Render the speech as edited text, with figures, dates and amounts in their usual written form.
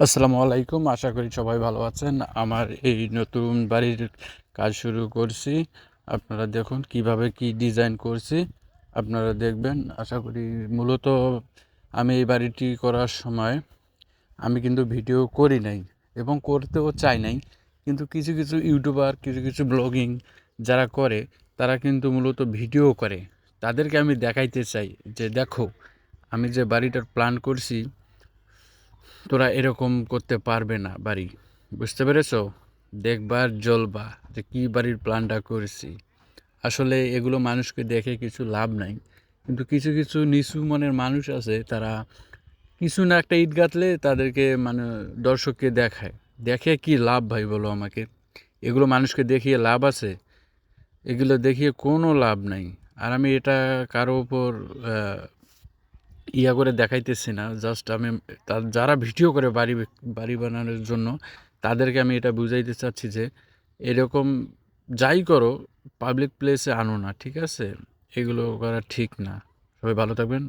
আসসালামু আলাইকুম। আশা করি সবাই ভালো আছেন। আমার এই নতুন বাড়ির কাজ শুরু করছি। আপনারা দেখুন কিভাবে কি ডিজাইন করছি, আপনারা দেখবেন। আশা করি মূলত আমি এই বাড়িটি করার সময় আমি কিন্তু ভিডিও করি নাই এবং করতেও চাই নাই। কিন্তু কিছু কিছু ইউটিউবার, কিছু কিছু ব্লগিং যারা করে, তারা কিন্তু মূলত ভিডিও করে। তাদেরকে আমি দেখাইতে চাই যে দেখো, আমি যে বাড়িটার প্ল্যান করছি, তোরা এরকম করতে পারবে না বাড়ি। বুঝতে পেরেছো? দেখবা আর জ্বলবা যে কী বাড়ির প্ল্যানটা করেছি। আসলে এগুলো মানুষকে দেখে কিছু লাভ নাই, কিন্তু কিছু কিছু নিচু মনের মানুষ আছে, তারা কিছু না একটা ইট গাঁথলে তাদেরকে মানে দর্শককে দেখায়। দেখে কি লাভ ভাই বলো আমাকে? এগুলো মানুষকে দেখিয়ে লাভ আছে? এগুলো দেখিয়ে কোনো লাভ নাই। আর আমি এটা কারো উপর ইয়া করে দেখাইতেছি না। জাস্ট আমি যারা ভিডিও করে বাড়ি বানানোর জন্য, তাদেরকে আমি এটা বুঝাইতে চাচ্ছি যে এরকম যাই করো, পাবলিক প্লেসে আনো না, ঠিক আছে? এগুলো করা ঠিক না। সবাই ভালো থাকবেন।